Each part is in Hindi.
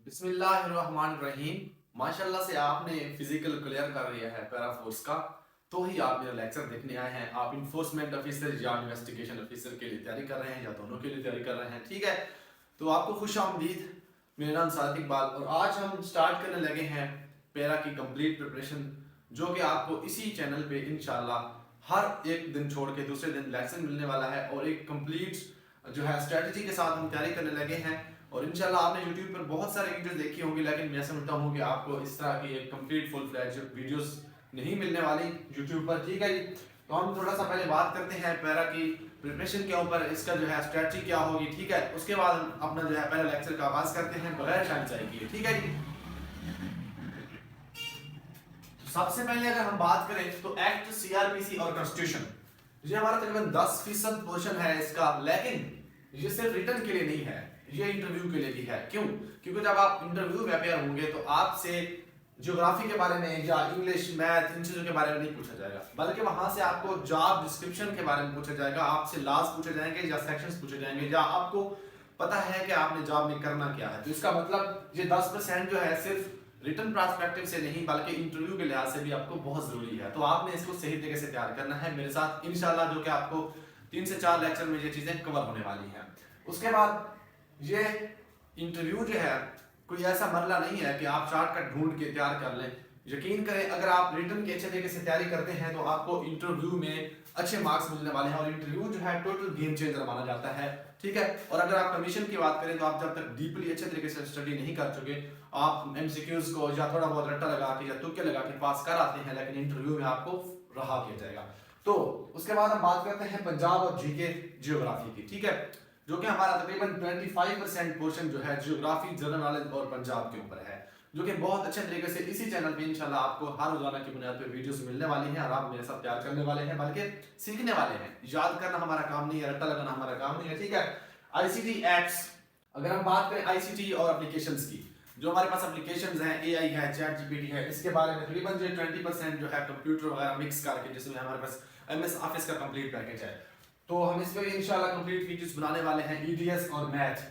बिस्मिल्लाहिर्रहमानिर्रहीम। माशाल्लाह से आपने फिजिकल क्लियर कर लिया है पैरा फोर्स का, तो ही आप मेरा लेक्चर देखने आए हैं। आप इन्फोर्समेंट ऑफिसर या इन्वेस्टिगेशन ऑफिसर के लिए तैयारी कर रहे हैं या दोनों के लिए तैयारी कर रहे हैं, ठीक है। तो आपको खुश आमदीद। मेरा नाम सादिक इकबाल और आज हम स्टार्ट करने लगे हैं पैरा की कंप्लीट प्रिपरेशन, जो कि आपको इसी चैनल पे इंशाल्लाह हर एक दिन छोड़ के दूसरे दिन लेक्चर मिलने वाला है और एक कंप्लीट जो है स्ट्रेटजी के साथ हम तैयारी करने लगे हैं। और इंशाल्लाह आपने YouTube पर बहुत सारे वीडियोस देखी होंगी, लेकिन मैं समझता हूँ कि आपको इस तरह की एक कंप्लीट फुल फ्लैज वीडियोस नहीं मिलने वाली YouTube पर, ठीक है जी। तो हम थोड़ा सा पहले बात करते हैं पैरा की प्रिपरेशन के ऊपर, इसका जो है स्ट्रेटजी क्या होगी, ठीक है। उसके बाद हम अपना जो है पहला लेक्चर का आगाज करते हैं बगैर टाइम जाए किए, ठीक है जी। तो सबसे पहले अगर हम बात करें तो एक्ट, CRPC और कॉन्स्टिट्यूशन, ये हमारा तकरीबन 10% पोर्शन है इसका, लेकिन ये सिर्फ रिटर्न के लिए नहीं है, ये इंटरव्यू के लिए भी है। क्यों? क्योंकि जब आप इंटरव्यू में अपेयर होंगे तो आपसे ज्योग्राफी के बारे में या इंग्लिश, मैथ, इन चीजों के बारे में नहीं पूछा जाएगा, बल्कि वहां से आपको जॉब डिस्क्रिप्शन के बारे में पूछा जाएगा, आपसे लॉज पूछे जाएंगे या सेक्शंस पूछे जाएंगे, या आपको पता है कि आपने जॉब में करना क्या है। तो इसका मतलब ये 10% जो है सिर्फ रिटर्न पर्सपेक्टिव से नहीं बल्कि इंटरव्यू के लिहाज से भी आपको बहुत जरूरी है। तो आपने इसको सही तरीके से तैयार करना है मेरे साथ इंशाल्लाह, जो कि आपको 3 से 4 लेक्चर में ये चीजें कवर होने वाली हैं। उसके बाद ये इंटरव्यू जो है कोई ऐसा मरला नहीं है कि आप शॉर्टकट ढूंढ के तैयार कर लें। यकीन करें, अगर आप रिटर्न की अच्छे तरीके से तैयारी करते हैं तो आपको इंटरव्यू में अच्छे मार्क्स मिलने वाले हैं। और इंटरव्यू जो है टोटल गेम चेंजर माना जाता है, ठीक है। और अगर आप कमीशन की बात करें तो आप जब तक डीपली अच्छे तरीके से स्टडी नहीं कर चुके, आप MCQs को या थोड़ा बहुत रट्टा लगा के या तुक्के लगा के पास कर आते हैं, लेकिन इंटरव्यू में आपको रहा किया जाएगा। तो उसके बाद हम बात करते हैं पंजाब और जीके जियोग्राफी की, ठीक है, जो कि हमारा तकरीबन 25% पोर्शन जो है जियोग्राफी, जनरल नॉलेज और पंजाब के ऊपर है, जो कि बहुत अच्छे तरीके से इसी चैनल पे इंशाल्लाह आपको हर रोजाना की बुनियाद पे वीडियोस मिलने वाली हैं और आप मेरे साथ प्यार करने वाले हैं, बल्कि सीखने वाले हैं। याद करना हमारा काम नहीं है, रट्टा लगाना हमारा काम नहीं है, ठीक है। ICT एक्ट्स, अगर हम बात करें ICT और एप्लीकेशंस की, जो हमारे पास एप्लीकेशंस हैं, AI है, ChatGPT है, इसके बारे में तकरीबन जो 20% जो है कंप्यूटर वगैरह मिक्स करके, जिसमें हमारे पास MS ऑफिस का कंप्लीट पैकेज है, तो हम इस पे भी इंशाल्लाह कंप्लीट वीडियोस बनाने वाले हैं। EDS और मैथ,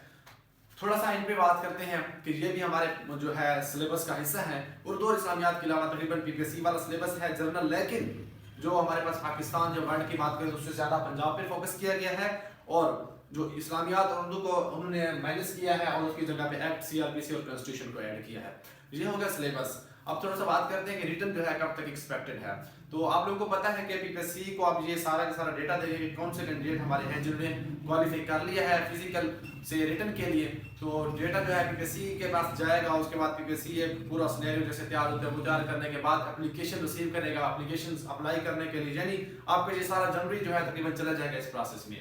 थोड़ा सा इन पे बात करते हैं कि ये भी हमारे जो है सिलेबस का हिस्सा है। उर्दू और इस्लामियात के अलावा तकरीबन PPSC वाला सिलेबस है जनरल, लेकिन जो हमारे पास पाकिस्तान जो वर्ल्ड की बात करें तो उससे ज्यादा पंजाब पे फोकस किया गया है, और जो इस्लामियात और उर्दू को उन्होंने माइनस किया है और उसकी जगह पे एक्ट, CRPC और कॉन्स्टिट्यूशन को ऐड किया है। ये हो गया सिलेबस। अब थोड़ा सा बात करते हैं कि रिटर्न जो है कब तक एक्सपेक्टेड है। तो आप लोगों को पता है कि PPSC को अब ये सारा का सारा डेटा देंगे कि कौन से कैंडिडेट हमारे हैं जिन्होंने क्वालिफाई कर लिया है फिजिकल से रिटर्न के लिए। तो डेटा जो है PPSC के पास जाएगा, उसके बाद PPSC एक पूरा सिनेरियो जैसे तैयार होता है वो तैयार करने के बाद एप्लीकेशन रिसीव करेगा, एप्लीकेशन अप्लाई करने के लिए, यानी आपका ये सारा जनवरी जो है तकरीबन चला जाएगा इस प्रोसेस में।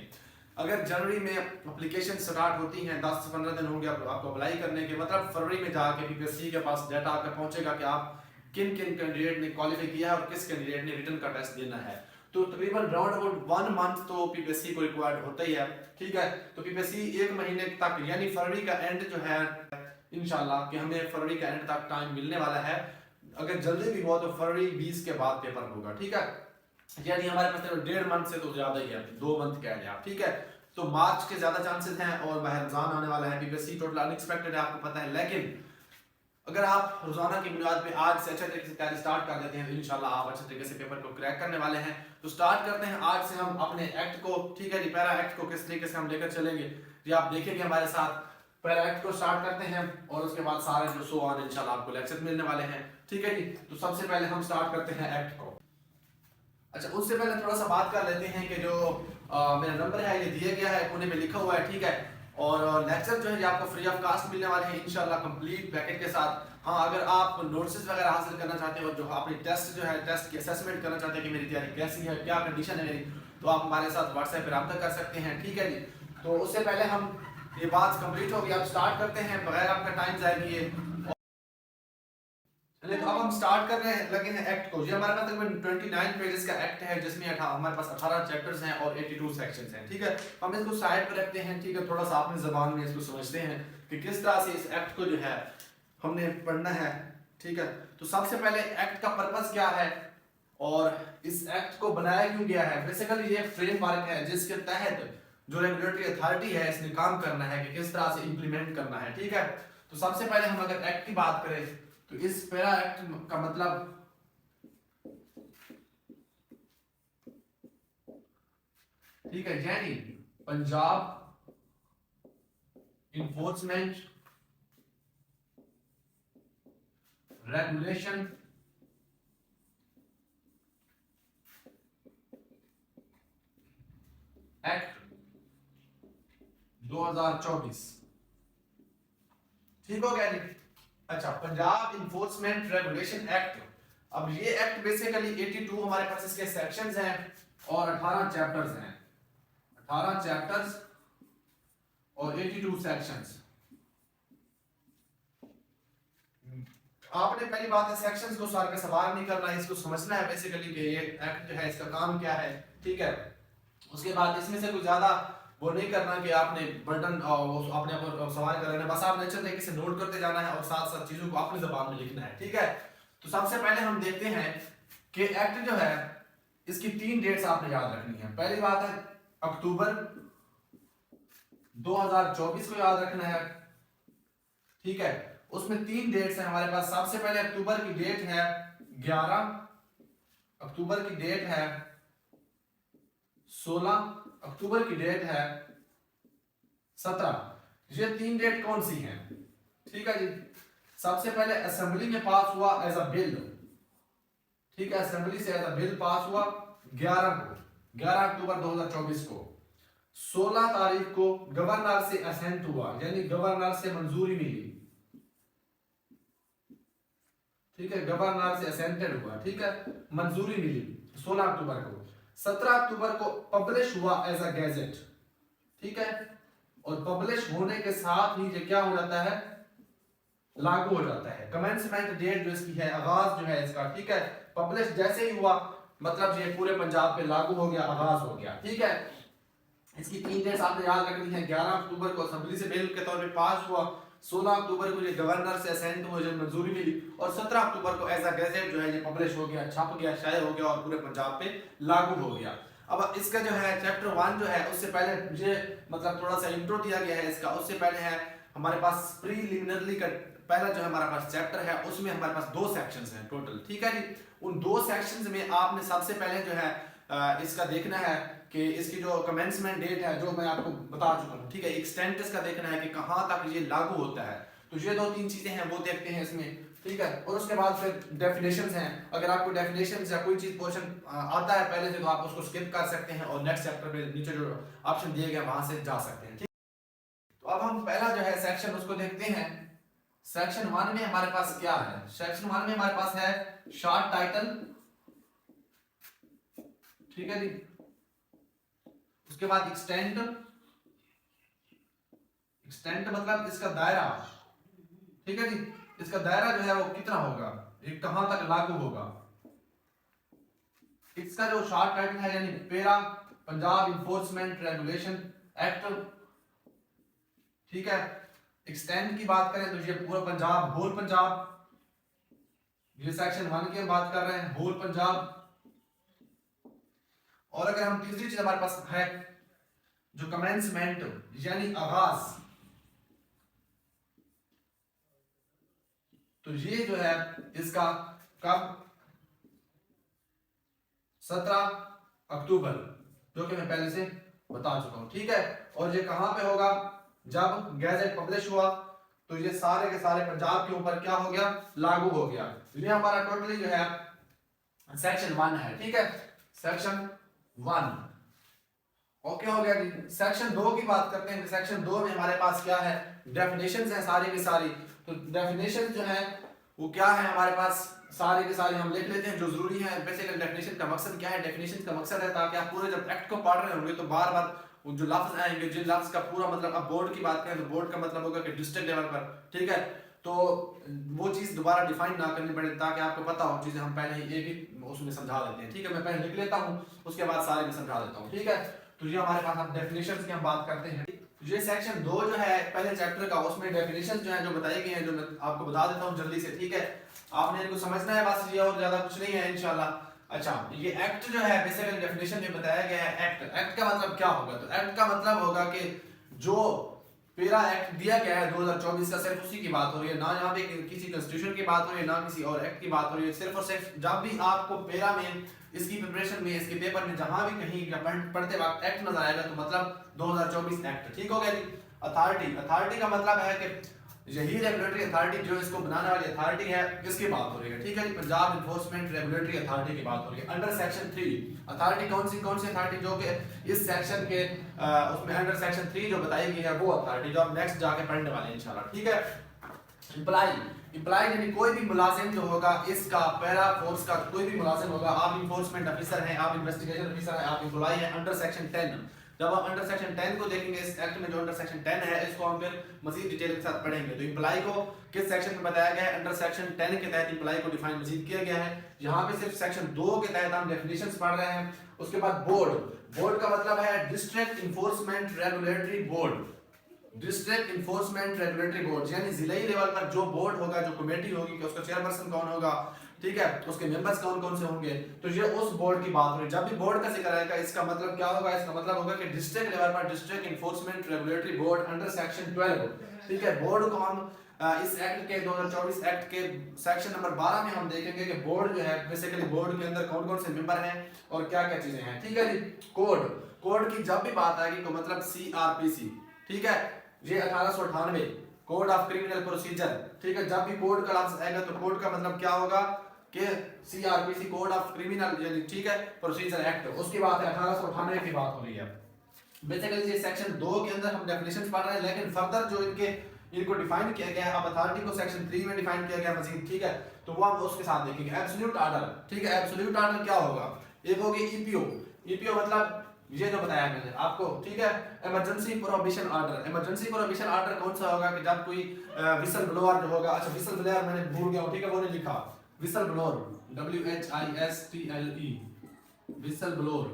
अगर जनवरी में एप्लीकेशन स्टार्ट होती हैं, 10 से 15 दिन होंगे आपको अप्लाई करने के, मतलब फरवरी में जाके PPSC के पास डाटा आपका पहुंचेगा कि आप किन किन कैंडिडेट ने क्वालिफाई किया है और किस कैंडिडेट ने रिटर्न का टेस्ट देना है। तो तकरीबन राउंड अबाउट 1 मंथ तो PPSC को रिक्वायर्ड होता ही है, ठीक है। तो PPSC 1 महीने तक, यानी फरवरी का एंड जो है इंशाल्लाह कि हमें फरवरी का एंड तक टाइम मिलने वाला है। अगर जल्दी भी हुआ तो फरवरी 20 के बाद पेपर होगा, ठीक है। यानी हमारे पास 1.5 मंथ से तो ज्यादा ही है, 2 मंथ कह लें आप, ठीक है। तो मार्च के ज्यादा चांसेस हैं और माह रमजान आने वाला है। PPSC टोटल अनएक्सपेक्टेड है, आपको पता है, लेकिन अगर आप रोजाना की बुनियाद पे आज से अच्छे तरीके से तैयारी स्टार्ट कर देते हैं तो इंशाल्लाह आप अच्छे तरीके से पेपर को क्रैक करने वाले हैं। तो स्टार्ट करते हैं आज से हम अपने एक्ट को, ठीक है जी। पैरा एक्ट को किस तरीके से हम लेकर चलेंगे ये आप देखेंगे हमारे साथ। पैरा एक्ट को स्टार्ट करते हैं और उसके बाद सारे जो सो ऑन इंशाल्लाह आपको लेक्चर मिलने वाले हैं, ठीक है जी। तो सबसे पहले हम स्टार्ट करते हैं एक्ट को। अच्छा, उससे पहले थोड़ा सा बात कर लेते हैं कि जो मेरा नंबर है ये दिया गया है, कोने पे लिखा हुआ है, ठीक है। और लेक्चर जो है ये आपको फ्री ऑफ कास्ट मिलने वाले हैं इंशाल्लाह कंप्लीट पैकेज के साथ। हाँ, अगर आप नोट्स वगैरह हासिल करना चाहते हैं और जो अपनी टेस्ट जो है टेस्ट की असेसमेंट करना चाहते हैं कि मेरी तैयारी कैसी है, क्या कंडीशन है मेरी, तो आप हमारे साथ WhatsApp पर रब्ता कर सकते हैं, ठीक है जी। तो उससे पहले हम ये बात कंप्लीट होगी, आप स्टार्ट करते हैं बगैर आपका टाइम जाए किए। तो अब हम स्टार्ट कर रहे हैं, लगे हैं एक्ट को। ये हमारे पास तकरीबन 29 पेजेस का एक्ट है, जिसमें हमारे पास 18 चैप्टर्स हैं और 82 सेक्शंस हैं, ठीक है। हम इसको साइड पर रखते हैं, ठीक है, थोड़ा सा अपनी जबान में इसको समझते हैं कि किस तरह से इस एक्ट को जो है हमने पढ़ना है, ठीक है। तो सबसे पहले एक्ट का पर्पस क्या है और इस एक्ट को बनाया क्यों गया है। बेसिकली ये फ्रेमवर्क है जिसके तहत जो रेगुलेटरी अथॉरिटी है इसने काम करना है कि किस तरह से इंप्लीमेंट करना है, ठीक है। तो सबसे पहले हम अगर एक्ट की बात करें तो इस पैरा एक्ट का मतलब ठीक है, यानी पंजाब इन्फोर्समेंट रेगुलेशन एक्ट 2024। ठीक हो गया जी। अच्छा, पंजाब इन्फोर्समेंट रेगुलेशन एक्ट। अब ये एक्ट बेसिकली 82 हमारे पास इसके सेक्शंस हैं और 18 चैप्टर्स हैं, 18 चैप्टर्स और 82 सेक्शंस। आपने पहली बात है सेक्शंस को सार का सवाल नहीं करना है, इसको समझना है बेसिकली कि ये एक्ट जो है इसका काम क्या है। ठीक है, उसके बाद इसमें से कुछ ज्यादा वो नहीं करना कि आपने बर्डन अपने ऊपर सवाल कर लेना, बस आप नेचुरल तरीके से नोट करते जाना है और साथ साथ चीजों को अपनी जबान में लिखना है। ठीक है, तो सबसे पहले हम देखते हैं कि एक्ट जो है इसकी 3 डेट्स आपने याद रखनी है। पहली बात है अक्टूबर 2024 को याद रखना है। ठीक है, उसमें 3 डेट्स हैं हमारे पास। सबसे पहले अक्टूबर की डेट है 11, अक्टूबर की डेट है 16, अक्टूबर की डेट है 17। ये 3 डेट कौन सी हैं? ठीक है जी, सबसे पहले असेंबली में पास हुआ एज अ बिल। ठीक है, असेंबली से एज अ बिल पास हुआ 11 अक्टूबर 2024 को। 16 तारीख को गवर्नर से असेंट हुआ, यानी गवर्नर से मंजूरी मिली। ठीक है, गवर्नर से असेंटेड हुआ। ठीक है, मंजूरी मिली 16 अक्टूबर को। 17 अक्टूबर को पब्लिश हुआ एज अ गैजेट। ठीक है, और पब्लिश होने के साथ ही ये क्या हो जाता है, लागू हो जाता है। कमेंसमेंट डेट जो इसकी है, आगाज जो है इसका, ठीक है, पब्लिश जैसे ही हुआ मतलब ये पूरे पंजाब पे लागू हो गया, आगाज हो गया। ठीक है, इसकी 3 डेट्स आपने याद रखनी है। 11 अक्टूबर को असेंबली से बिल के तौर पे पास हुआ, 16 अक्टूबर को ये गवर्नर से असेंट हुआ, जो मंजूरी मिली, और 17 अक्टूबर को एज अ गैजेट जो है ये पब्लिश हो गया, छप गया, शाये हो गया और पूरे पंजाब पे लागू हो गया। अब इसका जो है चैप्टर 1 जो है, उससे पहले ये मतलब थोड़ा सा इंट्रो दिया गया है इसका। उससे पहले है हमारे पास प्रीलिमिनरी का पहला जो हमारे पास चैप्टर है, उसमें हमारे पास 2 सेक्शंस हैं टोटल। ठीक है जी, उन 2 सेक्शंस में आपने सबसे पहले जो है इसका देखना है कि इसकी जो कमेंसमेंट डेट है जो मैं आपको बता चुका हूँ। ठीक है, एक्सटेंट इसका देखना है कि कहाँ तक ये लागू होता है। तो ये 2-3 चीजें हैं वो देखते हैं इसमें। ठीक है, और उसके बाद फिर डेफिनेशंस हैं। अगर आपको डेफिनेशंस या कोई चीज पोर्शन आता है पहले से तो आप उसको स्किप कर सकते हैं और नेक्स्ट चैप्टर में नीचे जो ऑप्शन दिए गए वहां से जा सकते हैं। ठीक, तो अब हम पहला जो है सेक्शन उसको देखते हैं। सेक्शन 1 में हमारे पास क्या है? सेक्शन 1 में हमारे पास है शॉर्ट टाइटल। ठीक है जी, उसके बाद एक्सटेंट। एक्सटेंट मतलब इसका दायरा। ठीक है जी, इसका दायरा जो है वो कितना होगा, ये कहां तक लागू होगा। इसका जो शॉर्ट टाइटल है यानी पेरा पंजाब इन्फोर्समेंट रेगुलेशन एक्ट। ठीक है, एक्सटेंट की बात करें तो ये पूरा पंजाब, होल पंजाब। ये सेक्शन 1 की हम बात कर रहे हैं, होल पंजाब। और अगर हम तीसरी चीज हमारे पास है जो कमेंसमेंट यानी आगाज, तो ये जो है इसका कब, 17 अक्टूबर, जो कि मैं पहले से बता चुका हूं। ठीक है, और ये कहां पे होगा, जब गैजेट पब्लिश हुआ तो ये सारे के सारे पंजाब के ऊपर क्या हो गया, लागू हो गया। ये हमारा टोटली जो है सेक्शन 1 है। ठीक है, सेक्शन 1 ओके हो गया जी। सेक्शन 2 की बात करते हैं। सेक्शन 2 में हमारे पास क्या है, डेफिनेशंस हैं सारी की सारी। तो डेफिनेशन जो है वो क्या है हमारे पास, सारे के सारे हम लिख लेते हैं जो जरूरी है। बेसिकली डेफिनेशन का मकसद क्या है, डेफिनेशन का मकसद है ताकि आप पूरे जब एक्ट को पढ़ रहे होंगे तो बार बार वो जो लफ्ज आएंगे, जिन लफ्ज का पूरा मतलब, अब बोर्ड की बात करें तो बोर्ड का मतलब होगा कि डिस्ट्रिक्ट लेवल पर, ठीक है, तो वो चीज दोबारा डिफाइन ना करनी पड़े, ताकि आपको पता हो चीजें। हम पहले ये भी उसमें समझा लेते हैं। ठीक है, मैं पहले लिख लेता हूँ, उसके बाद सारे में समझा देता हूँ। ठीक है, तो ये हमारे पास अब डेफिनेशंस की हम बात करते हैं। ये सेक्शन 2 जो है पहले चैप्टर का, उसमें डेफिनेशंस जो है जो बताई गई हैं, जो मैं आपको बता देता हूँ जल्दी से। ठीक है, आपने इनको समझना है बस, ये और ज्यादा कुछ नहीं है इंशाल्लाह। अच्छा, ये एक्ट जो है बेसिकली डेफिनेशन में बताया गया है। एक्ट, एक्ट का मतलब क्या होगा, तो एक्ट का मतलब होगा कि जो पेरा एक्ट दिया गया है 2024 का, सिर्फ उसी की बात हो रही है, ना यहाँ पे किसी कॉन्स्टिट्यूशन की बात हो रही है, ना किसी और एक्ट की बात हो रही है। सिर्फ और सिर्फ जब भी आपको पेरा में, इसकी प्रिपरेशन में, इसके पेपर में जहां भी कहीं पढ़ते वक्त एक्ट नजर आएगा तो मतलब 2024 एक्ट। ठीक हो गया जी। अथॉरिटी, अथॉरिटी का मतलब है कि यही रेगुलेटरी अथॉरिटी जो इसको बनाने वाली अथॉरिटी है, इसकी बात हो रही है। ठीक है जी, पंजाब इन्फोर्समेंट रेगुलेटरी अथॉरिटी की बात हो रही है। अंडर सेक्शन 3 अथॉरिटी कौन सी अथॉरिटी जो कि इस सेक्शन के उसमें अंडर सेक्शन 3 जो बताई गई है वो अथॉरिटी, जो आप नेक्स्ट जाके पढ़ने वाले हैं इंशाल्लाह। ठीक है। एम्प्लॉय, एम्प्लॉय यानी कोई भी मुलाजिम जो होगा इसका, पैरा फोर्स का कोई भी मुलाजिम होगा, आप इन्फोर्समेंट ऑफिसर हैं, आप इन्वेस्टिगेशन ऑफिसर हैं, आप एम्प्लॉय हैं, अंडर सेक्शन 10। जब आप अंडर सेक्शन 10 को देखेंगे, इस एक्ट में जो अंडर सेक्शन 10 है इसको हम फिर मजीद डिटेल के साथ पढ़ेंगे। तो एम्प्लॉय को किस सेक्शन में बताया गया है, अंडर सेक्शन 10 के तहत एम्प्लॉय को डिफाइन मजीद किया गया है। यहाँ पे सिर्फ सेक्शन 2 के तहत हम डेफिनेशंस पढ़ रहे हैं। उसके बाद बोर्ड, बोर्ड का मतलब है district enforcement regulatory board, district enforcement regulatory board, यानी जिलाई लेवल पर जो बोर्ड होगा, जो कमेटी होगी कि उसका चेयरपर्सन कौन होगा, ठीक है, उसके मेंबर्स कौन कौन से होंगे, तो ये उस बोर्ड की बात हो रही है। जब भी बोर्ड का जिक्र आएगा इसका मतलब क्या होगा, इसका मतलब होगा कि डिस्ट्रिक्ट लेवल पर district enforcement regulatory board under section 12। ठीक है, बोर्ड को हम इस एक्ट के 2024 एक्ट के सेक्शन नंबर 12 में हम देखेंगे कि बोर्ड जो है बेसिकली बोर्ड के अंदर कौन कौन से मेंबर हैं और क्या क्या चीजें हैं। ठीक है जी। कोड, कोड की जब भी बात आएगी तो मतलब CRPC, ठीक है, ये 1898 कोड ऑफ क्रिमिनल प्रोसीजर। ठीक है, जब भी कोड का लफ्ज आएगा तो कोड का मतलब क्या होगा कि CRPC कोड ऑफ क्रिमिनल यानी, ठीक है, प्रोसीजर एक्ट, उसकी बात है, 1898 की बात हो रही है। बेसिकली ये सेक्शन 2 के अंदर हम डेफिनेशंस पढ़ रहे हैं, लेकिन फर्दर जो इनको डिफाइन किया गया है, अब अथॉरिटी को सेक्शन 3 में डिफाइन किया गया मजीद। ठीक है, तो वो हम उसके साथ देखेंगे। एब्सोल्यूट ऑर्डर, ठीक है, एब्सोल्यूट ऑर्डर क्या होगा, एक होगी EPO, EPO मतलब ये जो बताया मैंने आपको, ठीक है, emergency prohibition order. Emergency prohibition order कौन सा होगा कि जब कोई विसल ब्लोअर जो होगा, अच्छा विसल ब्लोअर मैंने भूल गया हूं, ठीक है, वो नहीं लिखा, whistle blower WHISTLE, whistle blower.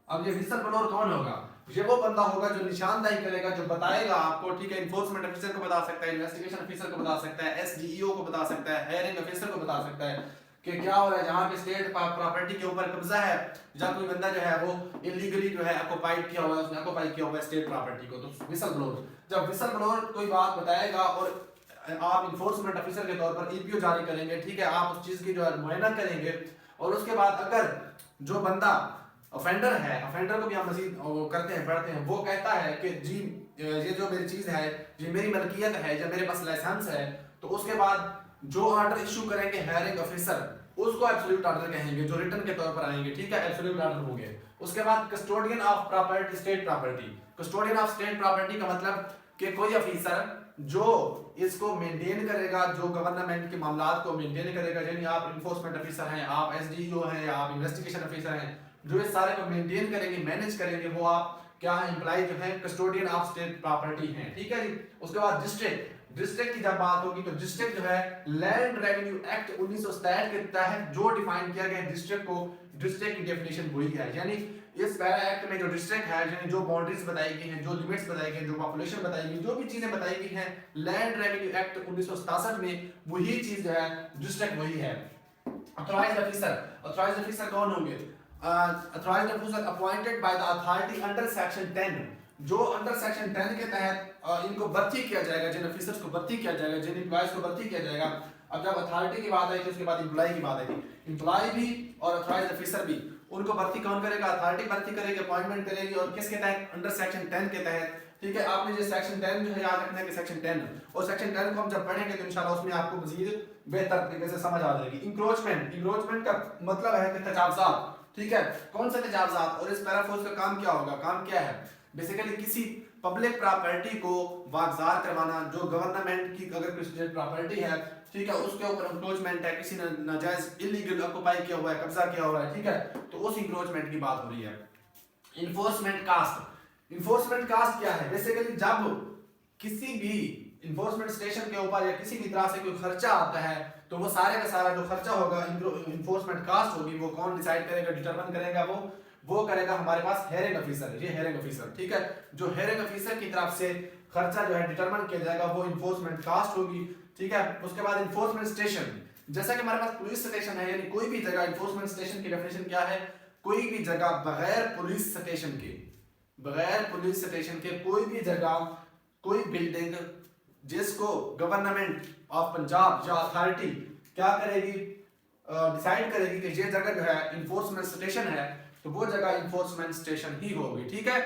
अब ये विसल ब्लोअर कौन होगा, ये वो बंदा होगा जो निशानदाही करेगा, जो बताएगा आपको, ठीक है, इन्फोर्समेंट ऑफिसर को बता सकता है, इन्वेस्टिगेशन ऑफिसर को बता सकता है, SDEO को बता सकता है, हायरिंग ऑफिसर को बता सकता है कि क्या हो रहा है, जहां पे स्टेट प्रॉपर्टी के ऊपर कब्जा है, जहां कोई बंदा जो है वो इलीगली जो है ऑक्युपाइड किया हुआ है, उसने ऑक्युपाई किया हुआ है स्टेट प्रॉपर्टी को, तो विसल ब्लोअर। जब विसल ब्लोअर कोई बात बताएगा और आप इन्फोर्समेंट ऑफिसर के तौर पर EPO जारी करेंगे, ठीक है, आप उस चीज की जो है मुआयना करेंगे, और उसके बाद अगर जो बंदा ऑफेंडर है, ऑफेंडर को भी हम मजीद करते हैं, पढ़ते हैं, वो कहता है कि जी ये जो मेरी चीज है, ये मेरी मलकियत है, या मेरे पास लाइसेंस है, तो उसके बाद जो ऑर्डर इशू करेंगे हायरिंग ऑफिसर, उसको एब्सोल्यूट ऑर्डर कहेंगे, जो रिटर्न के तौर पर आएंगे। ठीक है, एब्सोल्यूट ऑर्डर हो गए। उसके बाद custodian of property, state property. Custodian of state property का मतलब कि कोई ऑफिसर जो इसको मेंटेन करेगा, जो गवर्नमेंट के मामलात को मेंटेन करेगा, यानी आप इन्फोर्समेंट ऑफिसर हैं, आप SDEO हैं, आप इन्वेस्टिगेशन ऑफिसर हैं, जो इस सारे को मेंटेन करेंगे, मैनेज करेंगे, वो आप क्या है, एम्प्लॉय जो है कस्टोडियन ऑफ स्टेट प्रॉपर्टी हैं। ठीक है जी। उसके बाद डिस्ट्रिक्ट, डिस्ट्रिक्ट की जब बात होगी तो डिस्ट्रिक्ट जो है लैंड रेवेन्यू एक्ट 1967 के तहत जो डिफाइन किया गया डिस्ट्रिक्ट को, डिस्ट्रिक्ट की डेफिनेशन वही है, यानी इस पैरा एक्ट में जो डिस्ट्रिक्ट है, यानी जो बाउंड्रीज बताई गई हैं, जो लिमिट्स बताई गई हैं, जो पॉपुलेशन बताई गई, जो भी चीजें बताई गई हैं लैंड रेवेन्यू एक्ट 1967 में, वही चीज जो है डिस्ट्रिक्ट वही है। ऑथराइज्ड ऑफिसर, ऑथराइज्ड ऑफिसर कौन होंगे, authorised officer appointed by the authority under section 10, जो अंडर सेक्शन 10 के तहत इनको भर्ती किया जाएगा, जिन ऑफिसर्स को भर्ती किया जाएगा, जिन एम्प्लॉयज को भर्ती किया जाएगा। अब जब अथॉरिटी की बात आएगी उसके बाद एम्प्लॉय की बात आएगी। एम्प्लॉय भी और ऑथराइज्ड ऑफिसर भी, उनको भर्ती कौन करेगा, अथॉरिटी भर्ती करेगी, अपॉइंटमेंट करेगी, और किसके तहत, अंडर सेक्शन 10 के तहत। ठीक है, आपने जो सेक्शन 10 जो है याद रखना है कि सेक्शन 10 और सेक्शन 10 को हम जब पढ़ेंगे तो इंशाल्लाह उसमें आपको मजीद बेहतर तरीके से समझ आ जाएगी। इंक्रोचमेंट, इंक्रोचमेंट का मतलब है कि तजावुज़ात। ठीक है, कौन सा तजावुज़ात, और इस पैरा फोर्स का काम क्या होगा, काम क्या है, बेसिकली किसी पब्लिक प्रॉपर्टी को वागजार करवाना, जो गवर्नमेंट की अगर कोई स्टेट प्रॉपर्टी है, ठीक है, उसके ऊपर इंक्रोचमेंट है, किसी ने नाजायज इलीगल ऑक्युपाई किया हुआ है, कब्जा किया हुआ है, ठीक है, तो उस इंक्रोचमेंट की बात हो रही है। इन्फोर्समेंट कास्ट, इन्फोर्समेंट कास्ट क्या है, बेसिकली जब किसी भी इन्फोर्समेंट स्टेशन के ऊपर या किसी भी तरह से कोई खर्चा आता है, तो वो सारे का सारा जो खर्चा होगा, इन्फोर्समेंट कास्ट होगी, वो कौन डिसाइड करेगा, डिटरमिन करेगा, वो करेगा हमारे पास हेयरिंग ऑफिसर, ये हेयरिंग ऑफिसर। ठीक है, जो हेयरिंग ऑफिसर की तरफ से खर्चा जो है डिटरमिन किया जाएगा, वो इन्फोर्समेंट कास्ट होगी। ठीक है, उसके बाद इन्फोर्समेंट स्टेशन, जैसा कि हमारे पास पुलिस स्टेशन है, यानी कोई भी जगह, इन्फोर्समेंट स्टेशन की डेफिनेशन क्या है, कोई भी जगह बगैर पुलिस स्टेशन के, बगैर पुलिस स्टेशन के कोई भी जगह, कोई बिल्डिंग जिसको गवर्नमेंट ऑफ पंजाब या अथॉरिटी क्या करेगी, डिसाइड करेगी कि ये जगह जो है इन्फोर्समेंट स्टेशन है, तो वो जगह इन्फोर्समेंट स्टेशन ही होगी, ठीक है,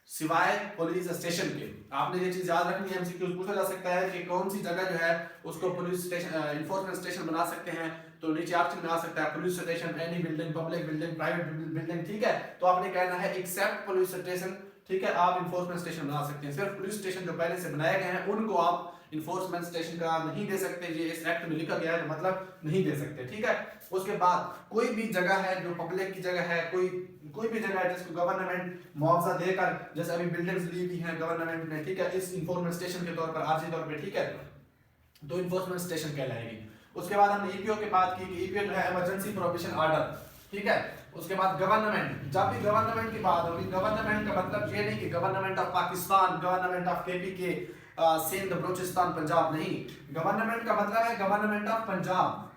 सिवाय पुलिस स्टेशन के। आपने ये चीज याद रखनी है, एमसीक्यू पूछा जा सकता है कि कौन सी जगह जो है उसको पुलिस स्टेशन इन्फोर्समेंट स्टेशन बना सकते हैं, तो नीचे ऑप्शन में आ सकता है police station, any building, public building, private building, ठीक है। तो आपने कहना है एक्सेप्ट पुलिस स्टेशन, ठीक है, आप इन्फोर्समेंट स्टेशन बना सकते हैं। सिर्फ पुलिस स्टेशन जो पहले से बनाए गए हैं उनको आप इन्फोर्समेंट स्टेशन का नहीं दे सकते, ये इस एक्ट में लिखा गया है, मतलब नहीं दे सकते, ठीक है। उसके बाद कोई भी जगह है जो पब्लिक की जगह है, कोई भी जगह है जिसको गवर्नमेंट मुआवजा देकर, जैसे अभी बिल्डिंग्स ली हुई हैं गवर्नमेंट ने, ठीक है, इस इन्फोर्समेंट स्टेशन के तौर पर, आर्जी तौर पर, ठीक है, तो इन्फोर्समेंट स्टेशन कहलाएगी। उसके बाद हमने ईपीओ की बात की कि ईपीओ जो है इमरजेंसी प्रोविजन ऑर्डर, ठीक है। उसके बाद गवर्नमेंट, जब भी गवर्नमेंट की बात होगी, गवर्नमेंट का मतलब ये नहीं कि government of Pakistan, government of KPK, Sindh, Balochistan, Punjab, नहीं, गवर्नमेंट का मतलब है गवर्नमेंट ऑफ पंजाब,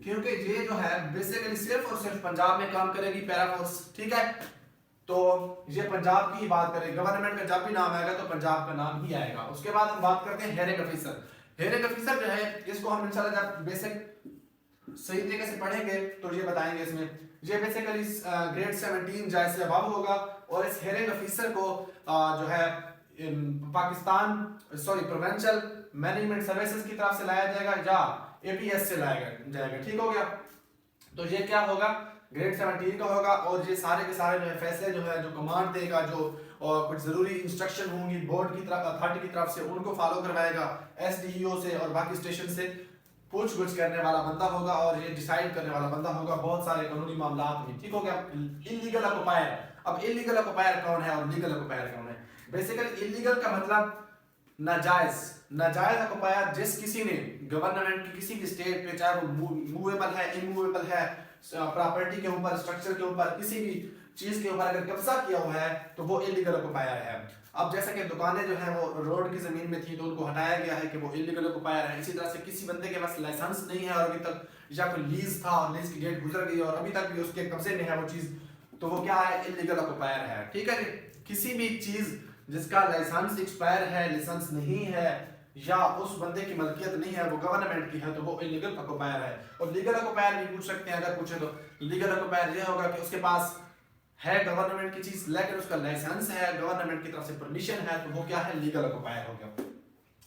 क्योंकि ये जो है बेसिकली सिर्फ और सिर्फ पंजाब में काम करेगी पैरा फोर्स, ठीक है। तो ये पंजाब की ही बात करें, गवर्नमेंट का जब भी नाम आएगा तो पंजाब का नाम ही आएगा। उसके बाद हम बात करते हैं हेयरिंग ऑफिसर। हेयरिंग ऑफिसर जो है इसको हम इंशाल्लाह जब बेसिक सही तरीके से पढ़ेंगे तो ये बताएंगे। इसमें ये बेसिकली ग्रेड 17 जैसे अबव होगा, और इस हेयरिंग ऑफिसर को जो है पाकिस्तान प्रोविंशियल मैनेजमेंट सर्विसेज की तरफ से लाया जाएगा या एपीएस से लाया जाएगा, ठीक हो गया। तो ये क्या होगा, ग्रेड 17 का होगा, और ये सारे के सारे जो है फैसले जो है जो कमांड देगा, जो और कुछ जरूरी इंस्ट्रक्शन होंगी बोर्ड की तरफ, अथॉरिटी की तरफ से, उनको फॉलो करवाएगा, एसडीईओ से और बाकी स्टेशन से पूछ गुछ करने वाला बंदा होगा, और ये डिसाइड करने वाला बंदा होगा बहुत सारे कानूनी मामलात में, ठीक हो गया। इलीगल ऑक्युपायर, अब इलीगल ऑक्युपायर कौन है और लीगल ऑक्युपायर कौन है। बेसिकली इलीगल का मतलब नाजायज ऑक्युपायर, जिस किसी ने गवर्नमेंट की किसी भी स्टेट पे, चाहे वो मूवेबल है, इमूवेबल है, प्रॉपर्टी के ऊपर, स्ट्रक्चर के ऊपर, किसी भी चीज के ऊपर अगर कब्जा किया हुआ है तो वो इलीगल ऑक्युपायर है। अब जैसा कि दुकानें जो है वो रोड की जमीन में थी तो उनको हटाया गया है कि वो इलीगल ऑक्युपायर है। इसी तरह से किसी बंदे के पास लाइसेंस नहीं है और अभी तक, या कोई लीज था और लीज की डेट गुजर गई और अभी तक भी उसके कब्जे में है वो चीज, तो वो क्या है, इलीगल ऑक्युपायर है, ठीक है। किसी भी चीज जिसका लाइसेंस एक्सपायर है, लाइसेंस नहीं है, या उस बंदे की मलकियत नहीं है, वो गवर्नमेंट की है, तो वो इलीगल ऑक्युपायर है। और लीगल ऑक्युपायर भी पूछ सकते हैं, अगर पूछे तो लीगल ऑक्युपायर ये होगा कि उसके पास है गवर्नमेंट की चीज लेकिन उसका लाइसेंस है, गवर्नमेंट की तरफ से परमिशन है, तो वो क्या है, लीगल ऑक्युपायर हो गया।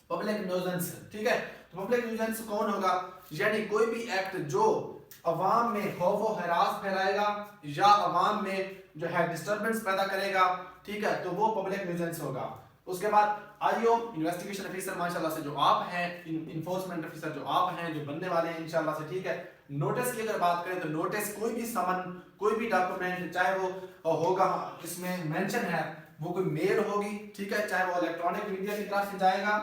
पब्लिक न्यूजेंस, ठीक है, तो पब्लिक न्यूजेंस कौन होगा, यानी कोई भी एक्ट जो अवाम में खौफ व हरास फैलाएगा या अवाम में जो है डिस्टर्बेंस पैदा करेगा, ठीक है, तो वो पब्लिक न्यूजेंस होगा। उसके बाद आईओ, इन्वेस्टिगेशन ऑफिसर माशाल्लाह से जो आप हैं, इन्फोर्समेंट ऑफिसर जो आप हैं, जो बनने वाले हैं इंशाल्लाह से, ठीक है। नोटिस की अगर बात करें तो नोटिस कोई भी समन, कोई भी डॉक्यूमेंट, चाहे वो होगा, इसमें मेंशन है, वो कोई मेल होगी, ठीक है, चाहे वो इलेक्ट्रॉनिक मीडिया की तरफ से जाएगा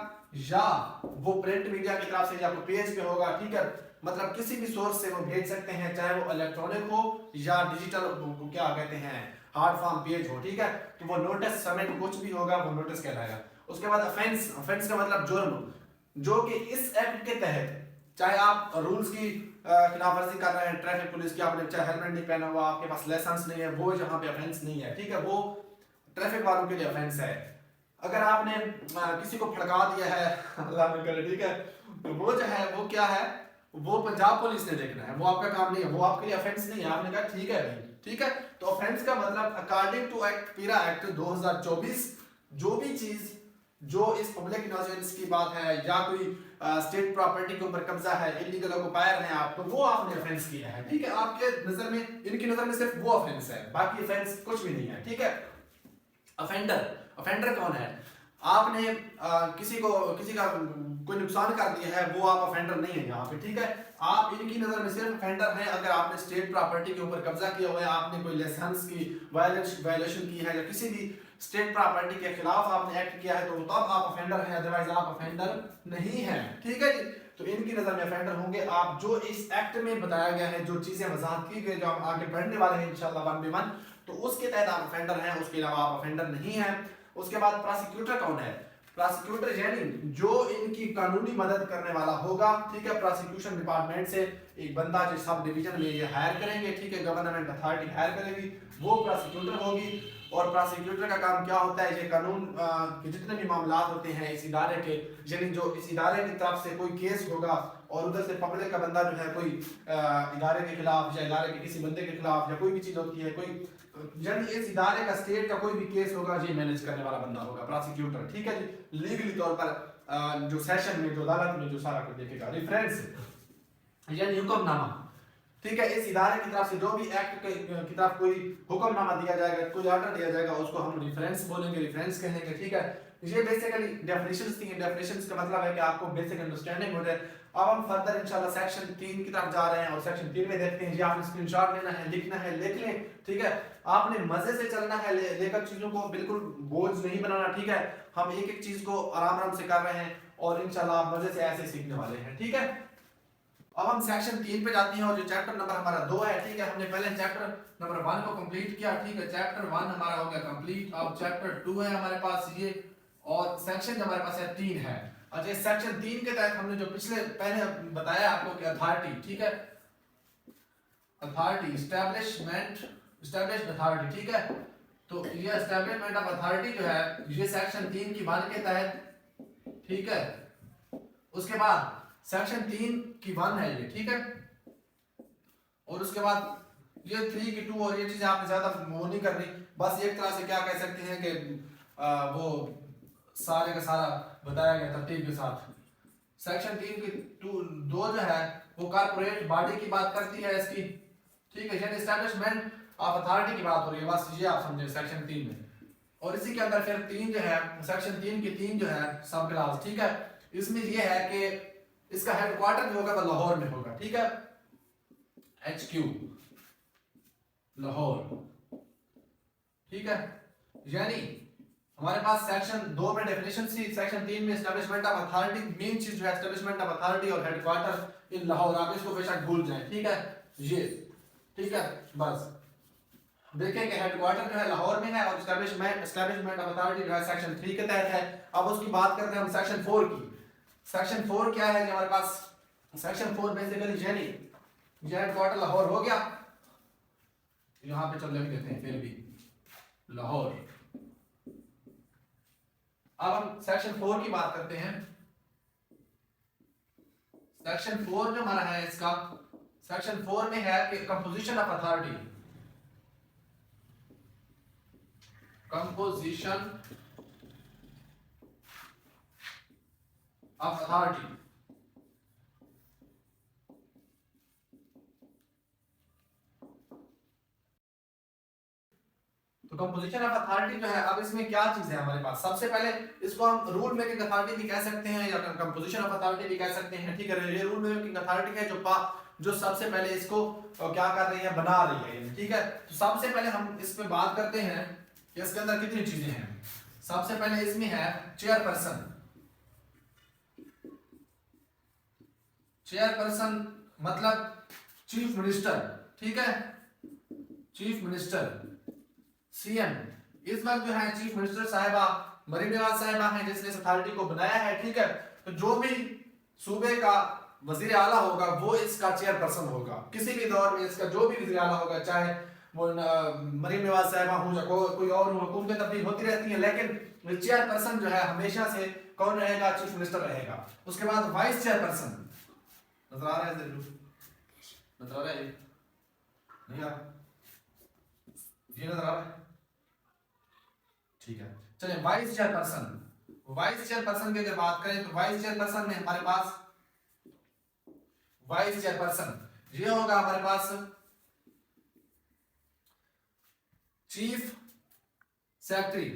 या वो प्रिंट मीडिया की तरफ से या कोई पेज पे होगा, ठीक है, मतलब किसी भी सोर्स से वो भेज सकते हैं, चाहे वो इलेक्ट्रॉनिक हो या डिजिटल, क्या कहते हैं, हार्ड फॉर्म पेज हो, ठीक है, तो वो नोटिस समेत कुछ भी होगा वो नोटिस कहलाएगा। उसके बाद ऑफेंस, ऑफेंस का मतलब जुर्म, जो कि इस एक्ट के तहत, चाहे आप रूल्स की खिलाफवर्जी कर रहे हैं, ट्रैफिक पुलिस की, आपने चाहे हेलमेट नहीं पहना हुआ, आपके पास लाइसेंस नहीं है, वो यहाँ पे ऑफेंस नहीं है, ठीक है, वो ट्रैफिक वालों के लिए ऑफेंस है। अगर आपने किसी को भड़का दिया है, अल्लाह न करे, ठीक है, तो वो जो है वो क्या है, वो पंजाब पुलिस ने देखना है, वो आपका काम नहीं है, वो आपके लिए ऑफेंस नहीं है। आपने कहा ठीक है भाई, ठीक है, तो ऑफेंस का मतलब अकॉर्डिंग टू एक्ट पीरा एक्ट 2024, जो भी चीज जो इस पब्लिक न्यूजेंस की बात है या कोई स्टेट प्रॉपर्टी के ऊपर कब्जा है, इलीगल ऑक्युपायर हैं आप, तो वो आपने ऑफेंस किया है, ठीक है। आपके नजर में, इनकी नजर में सिर्फ वो ऑफेंस है, बाकी ऑफेंस कुछ भी नहीं है, ठीक है। ऑफेंडर, ऑफेंडर कौन है, आपने किसी का कोई नुकसान कर दिया है, वो आप ऑफेंडर नहीं है यहाँ पे, ठीक है। आप इनकी नजर में सिर्फ ऑफेंडर हैं अगर आपने स्टेट प्रॉपर्टी के ऊपर कब्जा किया हुआ है, आपने कोई लाइसेंस की वायलेशन की है या किसी भी स्टेट प्रॉपर्टी के खिलाफ आपने एक्ट किया है, तो तब आप ऑफेंडर हैं, अदरवाइज आप ऑफेंडर नहीं हैं, ठीक है जी। तो इनकी नजर में ऑफेंडर होंगे आप, जो इस एक्ट में बताया गया है, जो चीजें वजाहत की गई, जो हम आगे पढ़ने वाले हैं इंशाल्लाह वन बाय वन, तो उसके तहत आप ऑफेंडर हैं, उसके अलावा आप ऑफेंडर नहीं हैं। उसके बाद प्रोसिक्यूटर कौन है, प्रोसिक्यूटर यानी जो इनकी कानूनी मदद करने वाला होगा, ठीक है, प्रोसिक्यूशन डिपार्टमेंट से एक बंदा जो सब डिवीजन में ये हायर करेंगे, ठीक है, गवर्नमेंट अथॉरिटी हायर करेगी, वो प्रोसिक्यूटर होगी। और प्रोसिक्यूटर का काम क्या होता है, ये कानून के जितने भी मामला होते हैं इस इदारे के, यानी जो इस इदारे की तरफ से कोई केस होगा और उधर से पब्लिक का बंदा जो है कोई इदारे के खिलाफ या इदारे के किसी बंदे के खिलाफ या कोई भी चीज़ होती है, कोई यानी इस इदारे का स्टेट का कोई भी केस होगा, ये मैनेज करने वाला बंदा होगा प्रोसिक्यूटर। ठीक है जी, लीगली तौर पर जो सेशन में, जो अदालत में जो सारा कुछ देखेगा। रेफरेंस यानी हुक्मनामा, ठीक है, इस इदारे की तरफ से जो भी एक्ट की तरफ कोई हुक्मनामा दिया जाएगा, कोई ऑर्डर दिया जाएगा, उसको हम रेफरेंस बोलेंगे, रेफरेंस कहेंगे। ठीक है, ये बेसिकली डेफिनेशंस थी। डेफिनेशंस का मतलब है कि आपको बेसिक अंडरस्टैंडिंग हो जाए। अब हम फर्दर इंशाल्लाह सेक्शन 3 की तरफ जा रहे हैं और सेक्शन 3 में देखते हैं जी, आपने स्क्रीनशॉट लेना है, लिखना है, लिख लें। ठीक है, आपने मजे से चलना है, लेकर चीजों को बिल्कुल बोझ नहीं बनाना। ठीक है, हम एक एक चीज को आराम आराम से कर रहे हैं और इंशाल्लाह आप मजे से ऐसे सीखने वाले हैं। ठीक है, अब हम सेक्शन 3 पे जाते हैं और जो चैप्टर नंबर हमारा 2 है। ठीक है, हमने पहले चैप्टर नंबर 1 को कंप्लीट किया। ठीक है, चैप्टर 1 हमारा हो गया कंप्लीट। अब चैप्टर 2 है हमारे पास ये, और सेक्शन जो हमारे पास है 3 है। अच्छा, इस सेक्शन 3 के तहत हमने जो पिछले पहले बताया आपको कि अथॉरिटी, ठीक है, अथॉरिटी एस्टैब्लिश्ड अथॉरिटी। ठीक है, तो ये एस्टैब्लिशमेंट ऑफ अथॉरिटी जो है ये सेक्शन 3 की 1 के तहत। ठीक है, उसके बाद सेक्शन 3 की 1 है ये। ठीक है, और उसके बाद ये 3 की 2, और ये चीजें आपने ज्यादा वो नहीं करनी, बस एक तरह से क्या कह सकते हैं कि वो सारे का सारा बताया गया तरतीब के साथ। सेक्शन 3 की 2 जो है वो कारपोरेट बॉडी की बात करती है इसकी। ठीक है, यानी एस्टैब्लिशमेंट ऑफ अथॉरिटी की बात हो रही है, बस ये आप समझे सेक्शन 3 में। और इसी के अंदर फिर 3 जो है, सेक्शन 3 की 3 जो है सब क्लास। ठीक है, इसमें ये है कि इसका हेडक्वार्टर जो होगा वो लाहौर में होगा। ठीक है, HQ लाहौर। ठीक है, यानी हमारे पास सेक्शन 2 में डेफिनेशन थी, सेक्शन 3 में एस्टैब्लिशमेंट ऑफ अथॉरिटी। मेन चीज जो है एस्टैब्लिशमेंट ऑफ अथॉरिटी और हेडक्वार्टर इन लाहौर, आप इसको बेशक भूल जाएं। ठीक है, ये ठीक है, बस देखें कि हेडक्वार्टर जो है लाहौर में है और एस्टैब्लिशमेंट ऑफ अथॉरिटी जो है सेक्शन 3 के तहत है। अब उसकी बात करते हैं हम सेक्शन 4 की। सेक्शन 4 क्या है हमारे पास? सेक्शन 4 बेसिकली यानी ये हेडक्वार्टर लाहौर हो गया, यहां पे चल लेते हैं फिर भी लाहौर। अब हम सेक्शन 4 की बात करते हैं। सेक्शन 4 जो हमारा है इसका, सेक्शन 4 में है कि composition of authority, composition of authority. तो कंपोजिशन ऑफ अथॉरिटी जो है, अब इसमें क्या चीज है हमारे पास? सबसे पहले इसको हम रूल मेकिंग अथॉरिटी भी कह सकते हैं या कंपोजिशन ऑफ अथॉरिटी भी कह सकते हैं। ठीक है, ये रूल मेकिंग अथॉरिटी है जो सबसे पहले इसको क्या कर रही है, बना रही है। ठीक है, तो सबसे पहले हम इस पे बात करते हैं कि इसके अंदर कितनी चीजें हैं। सबसे पहले इसमें है चेयरपर्सन। चेयरपर्सन मतलब चीफ मिनिस्टर। ठीक है, चीफ मिनिस्टर, CM। इस वक्त जो है चीफ मिनिस्टर साहिबा मरीम नवाज साहिबा हैं जिसने इस अथॉरिटी को बनाया है। ठीक है, तो जो भी सूबे का वजीर आला होगा वो इसका चेयरपर्सन होगा। किसी भी दौर में इसका जो भी वजीर आला होगा, चाहे वो मरीम नवाज साहिबा हो या कोई और हो, हुकूमतें तब्दील होती रहती हैं, लेकिन चेयरपर्सन जो है हमेशा से कौन रहेगा? चीफ मिनिस्टर रहेगा। उसके बाद वाइस चेयरपर्सन, नजर आ रहा है? नजर आ रहा है? नहीं आ रहा? ये नजर आ रहा है? ठीक है, चलिए वाइस चेयरपर्सन। वाइस चेयरपर्सन की अगर बात करें तो वाइस चेयरपर्सन में हमारे पास वाइस चेयरपर्सन ये होगा हमारे पास चीफ सेक्रेटरी।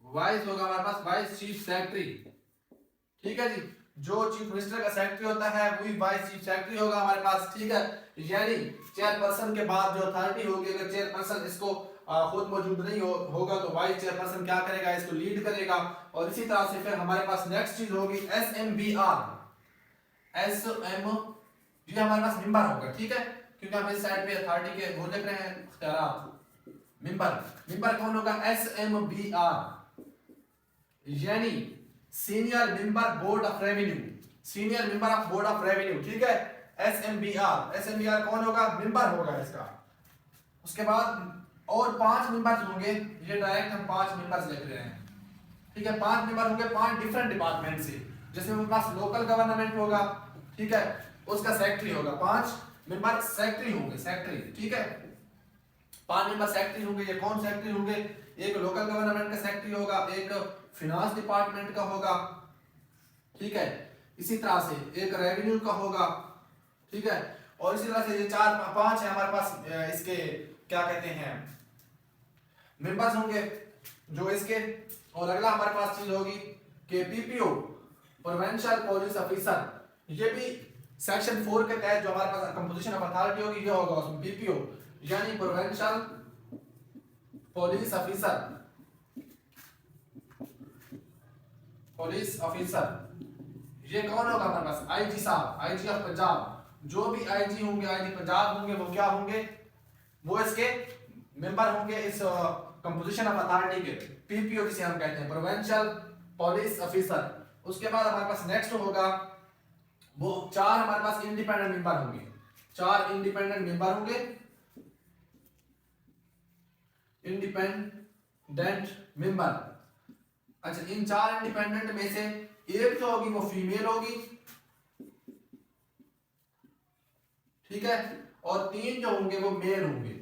वाइस होगा हमारे पास वाइस चीफ सेक्रेटरी। ठीक है जी, जो चीफ मिनिस्टर का सेक्रेटरी होता है वही वाइस चीफ सेक्रेटरी होगा हमारे पास। ठीक है, यानी चेयरपर्सन के बाद जो अथॉरिटी होगी, अगर चेयरपर्सन इसको खुद मौजूद नहीं होगा तो वाइस चेयरपर्सन क्या करेगा? इसको लीड करेगा। और इसी तरह से फिर हमारे पास नेक्स्ट चीज होगी SMBR। ये हमारे पास मेंबर होगा। ठीक है, क्योंकि हम इस साइड पे अथॉरिटी के वो लिख रहे हैं इख्तियारात। मेंबर कौन होगा? SMBR यानी senior member board of revenue. Senior member of board of revenue. ठीक है, SMBR कौन होगा? मेंबर होगा इसका। उसके बाद और 5 मेंबर्स होंगे, ये डायरेक्ट हम 5 मेंबर्स लिख रहे हैं, ठीक है। 5 मेंबर होंगे 5 डिफरेंट डिपार्टमेंट से, जैसे मेरे पास लोकल गवर्नमेंट होगा, ठीक है, उसका सेक्रेटरी होगा, 5 मेंबर सेक्रेटरी होंगे, सेक्रेटरी, ठीक है। 5 मेंबर सेक्रेटरी होंगे। ये कौन सेक्रेटरी होंगे? एक लोकल गवर्नमेंट का सेक्रेटरी होगा, एक फिनांस डिपार्टमेंट का होगा, ठीक है। इसी तरह से एक रेवेन्यू का होगा, ठीक है। और इसी तरह से ये 4-5 है हमारे पास इसके क्या कहते हैं मेंबर्स होंगे जो इसके। और अगला हमारे पास चीज होगी कि पीपीओ, प्रोविंशियल पुलिस ऑफिसर, ये भी सेक्शन 4 के तहत जो हमारे पास कंपोजिशन ऑफ अथॉरिटी होगी ये होगा उसमें पीपीओ यानी provincial police officer, police officer. ये कौन होगा हमारे पास? आईजी साहब, आईजी ऑफ पंजाब। जो भी आईजी होंगे, आईजी पंजाब होंगे, वो क्या होंगे? वो इसके मेंबर होंगे इस कंपोजिशन ऑफ अथॉरिटी के, पीपीओ जिसे हम कहते हैं, प्रोविंशियल पुलिस ऑफिसर। उसके बाद हमारे पास नेक्स्ट होगा वो 4 हमारे पास इंडिपेंडेंट मेंबर होंगे, 4 इंडिपेंडेंट मेंबर होंगे, इंडिपेंडेंट मेंबर। अच्छा, इन 4 इंडिपेंडेंट में से एक जो होगी वो फीमेल होगी, ठीक है, और 3 जो होंगे वो मेल होंगे,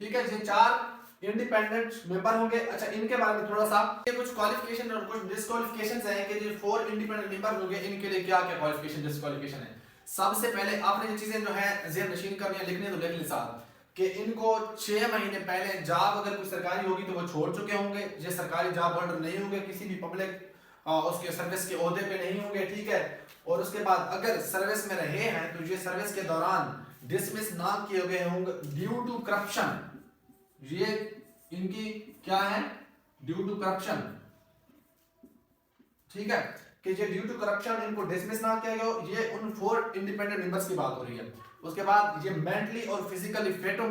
ठीक है। ये 4 इंडिपेंडेंट मेंबर होंगे। अच्छा, इनके बारे में थोड़ा सा ये कुछ क्वालिफिकेशन और कुछ डिस्क्वालिफिकेशंस हैं कि जो 4 इंडिपेंडेंट मेंबर होंगे इनके लिए क्या क्या क्वालिफिकेशन डिस्क्वालिफिकेशन है। सबसे पहले आपने ये चीजें जो है ज़हन नशीन करनी है, लिखने तो लिख ले साहब कि इनको 6 महीने पहले जॉब अगर कोई सरकारी होगी तो वो छोड़ चुके होंगे, ये सरकारी जॉब होल्डर नहीं होंगे, किसी भी पब्लिक उसके सर्विस के ओहदे पे नहीं होंगे, ठीक है। और उसके बाद अगर सर्विस में रहे हैं तो ये सर्विस के दौरान डिसमिस ना किए गए होंगे ड्यू टू करप्शन। ये इनकी क्या है? ड्यू टू करप्शन, ठीक है, कि ये ड्यू टू करप्शन इनको डिसमिस ना किया गया हो। ये उन 4 इंडिपेंडेंट मेंबर्स की बात हो रही है। उसके बाद ये मेंटली और फिजिकली फिट हो।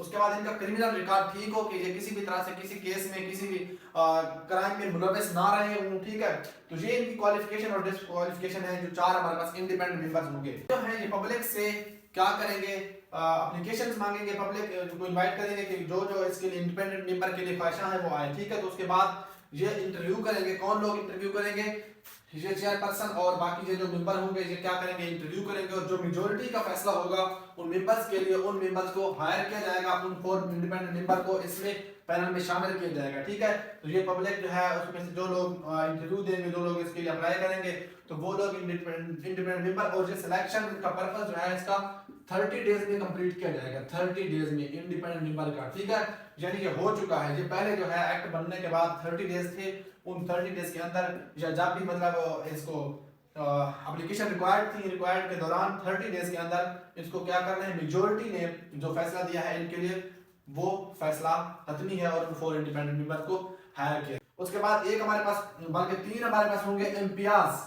उसके बाद इनका क्रिमिनल रिकॉर्ड ठीक हो कि ये किसी भी तरह से किसी केस में किसी भी क्राइम में मुलविस ना रहे हों, ठीक है। तो ये इनकी क्वालिफिकेशन और डिस्क्वालिफिकेशन है जो 4 हमारे पास इंडिपेंडेंट मेंबर्स होंगे। जो है ये पब्लिक से क्या करेंगे? एप्लीकेशंस मांगेंगे, पब्लिक को इनवाइट करेंगे कि जो जो इसके लिए इंडिपेंडेंट मेंबर के लिए ख्वाहिशा है वो आए, ठीक है। तो उसके बाद ये इंटरव्यू करेंगे। कौन लोग इंटरव्यू करेंगे? ये चेयरपर्सन और बाकी जो मेंबर होंगे ये क्या करेंगे? इंटरव्यू करेंगे, और जो मेजोरिटी का फैसला होगा उन मेंबर्स के लिए, उन मेंबर्स को हायर किया जाएगा, उन 4 इंडिपेंडेंट मेंबर को इसमें पैनल में शामिल किया जाएगा, ठीक है। तो ये पब्लिक जो है उसमें से जो लोग इंटरव्यू देंगे, जो लोग इसके लिए अप्लाई करेंगे, तो वो लोग इंडिपेंडेंट मेंबर। और ये सिलेक्शन का पर्पस जो है इसका 30 डेज में कंप्लीट किया जाएगा, 30 डेज में इंडिपेंडेंट मेंबर का, ठीक है। यानी ये हो चुका है। ये पहले जो है एक्ट बनने के बाद 30 डेज थे, उन 30 डेज के अंदर या जब भी मतलब इसको एप्लीकेशन रिक्वायर्ड थी, रिक्वायर्ड के दौरान 30 डेज के अंदर इसको क्या करना है? मेजोरिटी ने जो फैसला दिया है इनके लिए वो फैसला हतमी है और 4 इंडिपेंडेंट मेंबर को हायर किया। उसके बाद एक हमारे पास बल्कि 3 हमारे पास होंगे एमपीआरस,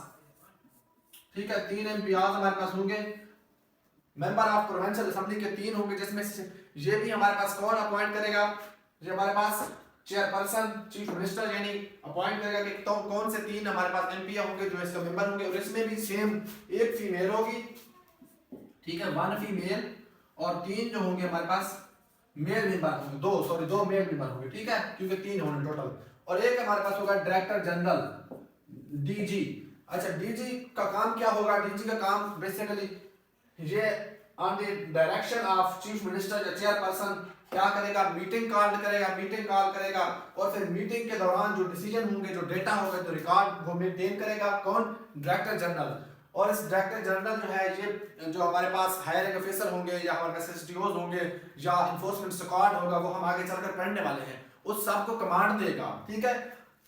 ठीक है। 3 एमपीआरस हमारे पास होंगे, मेंबर ऑफ प्रोविंशियल असेंबली के 3 होंगे, जिसमें से ये भी हमारे पास कौन अपॉइंट करेगा? ये हमारे पास चेयरपर्सन, चीफ मिनिस्टर यानी अपॉइंट करेगा कि तो कौन से 3 हमारे पास एमपी होंगे जो इसका मेंबर होंगे। और इसमें भी सेम एक फीमेल होगी, ठीक है, 1 फीमेल, और 3 जो होंगे हमारे पास मेल मेंबर होंगे, 2 मेल मेंबर होंगे, ठीक है, क्योंकि 3 होंगे टोटल। और एक हमारे पास होगा डायरेक्टर जनरल, डीजी। अच्छा, डीजी का काम क्या होगा? डीजी का काम बेसिकली ये on the direction of chief minister या चेयरपर्सन क्या करेगा? मीटिंग कॉल करेगा, और फिर मीटिंग के दौरान जो डिसीजन होंगे, जो डेटा होगा, जो रिकॉर्ड वो मेंटेन करेगा। कौन? Director general. और इस डायरेक्टर जनरल जो है ये जो हमारे पास हायरिंग ऑफिसर होंगे या हमारे पास एसडीओज होंगे या इन्फोर्समेंट स्क्वाड होगा, वो हम आगे चलकर पढ़ने वाले हैं, उस सब को कमांड देगा, ठीक है।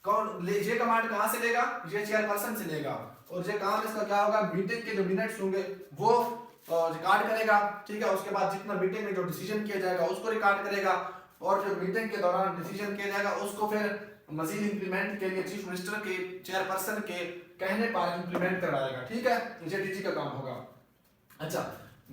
कौन ये कमांड कहां से लेगा? ये चेयरपर्सन से लेगा। और ये काम इसका क्या होगा? मीटिंग के जो मिनट्स होंगे वो रिकॉर्ड करेगा, ठीक है। उसके बाद जितना मीटिंग में जो डिसीजन किया जाएगा उसको रिकॉर्ड करेगा, और जो मीटिंग के दौरान डिसीजन किया जाएगा उसको फिर मजीद इंप्लीमेंट के लिए चीफ मिनिस्टर के, चेयरपर्सन के कहने पर इंप्लीमेंट करवाएगा, ठीक है। ये डीजी का काम होगा। अच्छा,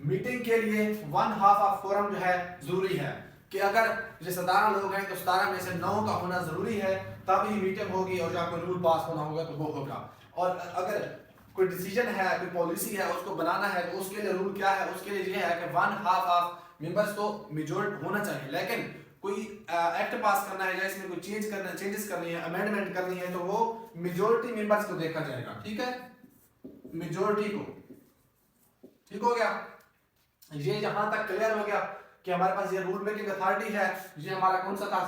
मीटिंग के लिए 1/2 ऑफ कोरम जो है जरूरी है कि अगर ये 17 लोग हैं तो 17 में से 9 का होना जरूरी है, तब ही मीटिंग होगी, और जब कोई रूल पास होना होगा तो वो होगा। और अगर कोई डिसीजन है, कोई पॉलिसी है, उसको बनाना है, तो उसके लिए रूल क्या है, उसके लिए ये है कि 1/2 ऑफ मेंबर्स को मेजॉरिटी होना चाहिए। लेकिन कोई एक्ट पास करना है या इसमें कोई चेंजेस करनी है, अमेंडमेंट करनी है, तो वो मेजॉरिटी मेंबर्स को देखा जाएगा, ठीक है, मेजॉरिटी को। ठीक हो गया, ये यहां तक क्लियर हो गया कि हमारे पास ये रूल मेकिंग अथॉरिटी है। ये हमारा कौन सा था,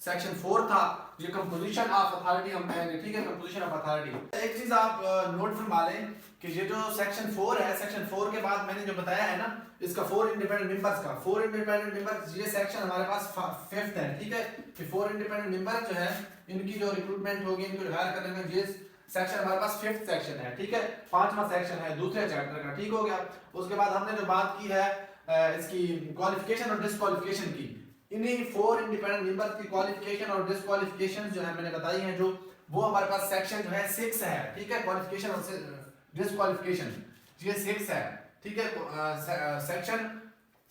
सेक्शन 4 था। ये कंपोजिशन ऑफ अथॉरिटी हम कहेंगे, ठीक है, कंपोजिशन ऑफ अथॉरिटी। एक चीज आप नोट फरमा लें कि ये जो सेक्शन 4 है, सेक्शन 4 के बाद मैंने जो बताया है ना, इसका 4 इंडिपेंडेंट मेंबर्स का, 4 इंडिपेंडेंट मेंबर्स, ये सेक्शन हमारे पास 5th है, ठीक है, कि 4 इंडिपेंडेंट मेंबर जो है इनकी जो रिक्रूटमेंट होगी, इनको हायर करने में, ये सेक्शन हमारे पास 5th सेक्शन है, ठीक है, 5वां सेक्शन है दूसरे चैप्टर का। ठीक हो गया। उसके बाद हमने जो बात की है इसकी क्वालिफिकेशन और डिस्क्वालिफिकेशन की, इन्हीं 4 इंडिपेंडेंट मेंबर्स की क्वालिफिकेशन और डिस्क्वालिफिकेशन जो है मैंने बताई है, जो वो हमारे पास सेक्शन जो है 6 है, ठीक है, क्वालिफिकेशन और डिस्क्वालिफिकेशन ये 6 है, ठीक है, सेक्शन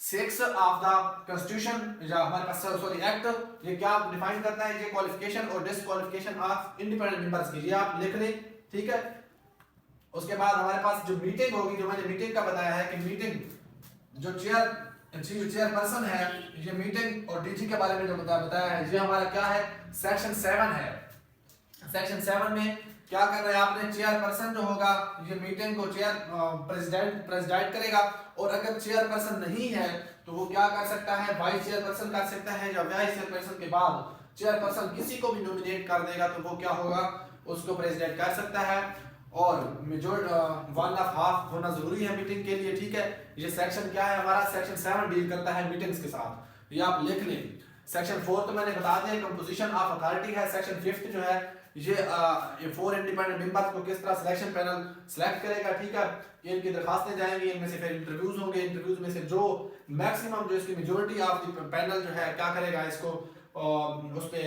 6 ऑफ द कॉन्स्टिट्यूशन या हमारे पास सॉरी एक्ट, ये क्या डिफाइन करता है, ये क्वालिफिकेशन और डिस्क्वालिफिकेशन ऑफ इंडिपेंडेंट मेंबर्स की, ये आप लिख लें, ठीक है। उसके बाद हमारे पास जो मीटिंग होगी, जो मैंने मीटिंग का बताया है कि मीटिंग जो चेयरपर्सन है, ये मीटिंग और डीजी के बारे में जो बताया है, ये हमारा क्या है, सेक्शन 7 है। सेक्शन 7 में क्या कर रहे हैं आपने, चेयरपर्सन जो होगा ये मीटिंग को प्रेसिडेंट करेगा, और अगर चेयरपर्सन नहीं है तो वो क्या कर सकता है, वाइस चेयरपर्सन कर सकता है, या वाइस चेयरपर्सन के बाद चेयरपर्सन किसी को भी नॉमिनेट कर देगा तो वो क्या होगा, उसको प्रेसिडेंट कर सकता है। और मेजॉरिटी 1/2 होना जरूरी है मीटिंग के लिए, ठीक है। ये सेक्शन क्या है हमारा, सेक्शन 7 डील करता है मीटिंग्स के साथ, ये आप लिख लें। सेक्शन 4 तो मैंने बता दिया कंपोजिशन ऑफ अथॉरिटी है। सेक्शन 5 जो है ये 4 इंडिपेंडेंट मेंबर्स को किस तरह सिलेक्शन पैनल सिलेक्ट करेगा, ठीक है, ये इनकी दरखास्तें जाएंगी, इनमें से फिर इंटरव्यूज होंगे, इंटरव्यूज में से जो मैक्सिमम जो इसकी मेजॉरिटी ऑफ द पैनल जो है क्या करेगा, इसको उस पे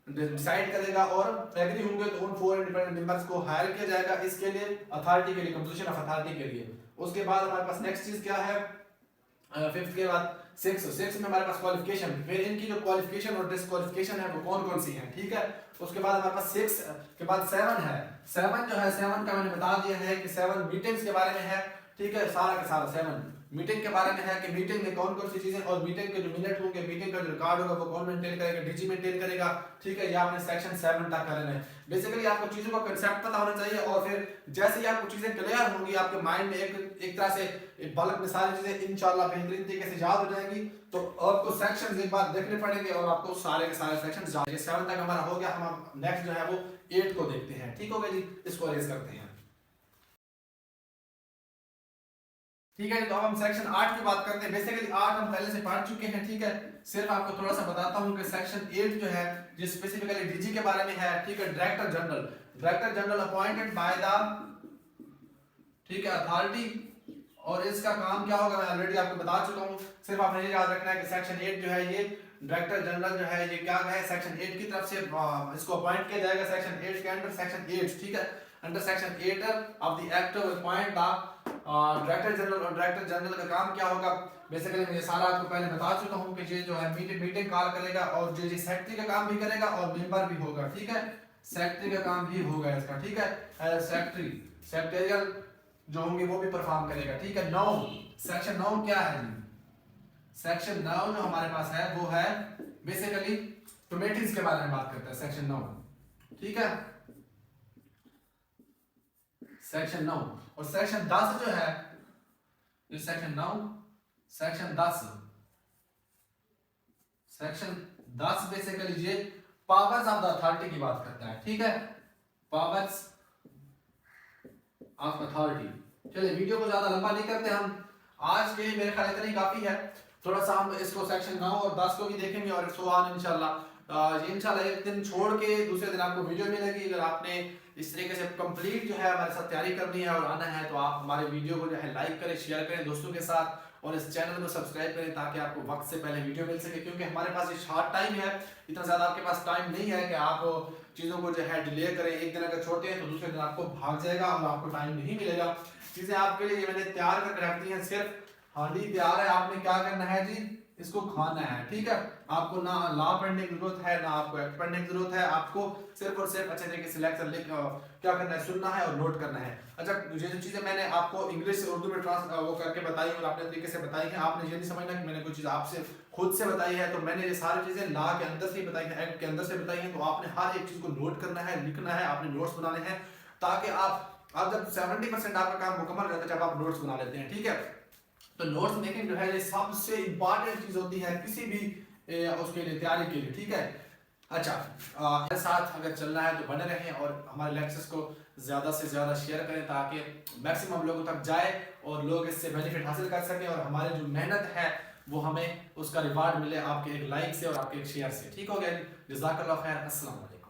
डिसाइड करेगा, और एग्री होंगे तो उन 4 इंडिपेंडेंट मेंबर्स को हायर किया जाएगा इसके लिए, अथॉरिटी के लिए, कंपोजिशन ऑफ अथॉरिटी के लिए। उसके बाद हमारे पास नेक्स्ट चीज क्या है, 5th के बाद 6 में हमारे पास क्वालिफिकेशन, फिर इनकी जो क्वालिफिकेशन और डिस्क्वालिफिकेशन है वो कौन कौन सी हैं, ठीक है। उसके बाद हमारे पास 6 के बाद 7 है। 7 जो है, 7 का मैंने बता दिया है कि 7 मीटिंग्स के बारे में है, ठीक है, सारा का सारा 7 मीटिंग के बारे में है कि मीटिंग में कौन कौन सी चीजें, और मीटिंग के जो मिनट होंगे, मीटिंग का जो रिकॉर्ड होगा वो कौन मेंटेन करेगा, डीजी मेंटेन करेगा, ठीक है। ये आपने सेक्शन 7 तक करना है। बेसिकली आपको चीजों का कांसेप्ट पता होना चाहिए, और फिर जैसे ही आपको चीजें क्लियर होंगी आपके माइंड में एक तरह से एक बल्क में सारी चीजें इंशाल्लाह बेहतरीन तरीके से याद हो जाएंगी, तो आपको सेक्शंस एक बार देखने पड़ेंगे और आपको सारे के सारे सेक्शंस याद। ये 7 तक हमारा हो गया। हम नेक्स्ट जो है वो 8 को देखते हैं, ठीक हो गया जी, इसको अरेंज करते हैं, ठीक है। तो अब हम सेक्शन 8 की बात करते हैं। बेसिकली 8 हम पहले से पढ़ चुके हैं, ठीक है। सिर्फ आपको थोड़ा सा बताता हूं कि सेक्शन 8 जो है ये स्पेसिफिकली डीजी के बारे में है, ठीक है। Director general appointed by the, ठीक है, अथॉरिटी, और इसका काम क्या होगा मैं ऑलरेडी आपको बता चुका हूं। सिर्फ आपने ये याद रखना है कि सेक्शन 8 जो है ये डायरेक्टर जनरल जो है ये क्या है, सेक्शन 8 की तरफ से इसको अपॉइंट किया जाएगा, सेक्शन 8 के अंडर, सेक्शन 8, ठीक है, under section 8 of the act appoint the director general. और डायरेक्टर जनरल का काम क्या होगा, बेसिकली मैं ये सारा आपको पहले बता चुका हूं कि ये जो है मीटिंग कॉल करेगा, और जो सेक्रेटरी का काम भी करेगा और मेंबर भी होगा, ठीक है, सेक्रेटरी का काम भी होगा इसका, ठीक है। सेक्रेटरियल जो होंगे वो भी परफॉर्म करेगा, ठीक है। 9 सेक्शन 9 क्या है जी, सेक्शन 9 जो हमारे पास है वो है बेसिकली कमेटीज के बारे में बात करता है, सेक्शन 9, ठीक है, सेक्शन 9। और सेक्शन 10 जो है ये सेक्शन 9, सेक्शन 10 बेसिकली ये पावर्स ऑफ द अथॉरिटी की बात करता है, ठीक है, पावर्स ऑफ अथॉरिटी। चलिए वीडियो को ज्यादा लंबा नहीं करते हम, आज के लिए मेरे ख्याल इतना ही काफी है। थोड़ा सा हम इसको सेक्शन 9 और 10 को भी देखेंगे, और सो ऑन इंशाल्लाह। इंशाल्लाह एक दिन छोड़ के दूसरे दिन आपको वीडियो मिलेगी। अगर आपने इस तरीके से कंप्लीट जो है हमारे साथ तैयारी करनी है और आना है, तो आप हमारे वीडियो को जो है लाइक करें, शेयर करें दोस्तों के साथ, और इस चैनल को सब्सक्राइब करें ताकि आपको वक्त से पहले वीडियो मिल सके। क्योंकि हमारे पास ये शॉर्ट टाइम है, इतना ज़्यादा आपके पास टाइम नहीं है कि आप चीज़ों को जो है डिले करें। एक दिन अगर छोड़ते हैं तो दूसरे दिन आपको भाग जाएगा और आपको टाइम नहीं मिलेगा। चीज़ें आपके लिए ये मैंने तैयार करके रख दी हैं, सिर्फ हांडी तैयार है, आपने क्या करना है जी, इसको खाना है, ठीक है। आपको ना लॉ पढ़ने की जरूरत है, ना आपको एक्ट पढ़ने की जरूरत है, आपको सिर्फ और सिर्फ अच्छे तरीके से लेक्चर क्या करना है, सुनना है और नोट करना है। अच्छा, ये जो चीजें मैंने आपको इंग्लिश से उर्दू में वो करके बताई और अपने तरीके से बताई है, आपने ये नहीं समझना कि मैंने कोई चीज आपसे खुद से बताई है। तो मैंने ये सारी चीजें लॉ के अंदर से ही बताई है, एक्ट के अंदर से बताई है। तो आपने हर एक चीज को नोट करना है, लिखना है, आपने नोट्स बनाने हैं, ताकि आप जब 70% आपका काम मुकम्मल रहता है जब आप नोट्स बना लेते हैं, ठीक है। तो नोट्स मेकिंग जो है ये सबसे इंपॉर्टेंट चीज होती है किसी भी उसके लिए, तैयारी के लिए, ठीक है। अच्छा, हमारे साथ अगर चलना है तो बने रहें और हमारे लेक्चर्स को ज़्यादा से ज़्यादा शेयर करें ताकि मैक्सिमम लोगों तक जाए और लोग इससे बेनिफिट हासिल कर सकें और हमारी जो मेहनत है वो हमें उसका रिवार्ड मिले आपके एक लाइक से और आपके एक शेयर से। ठीक हो गया, जज़ाकल्लाह खैर, अस्सलाम वालेकुम।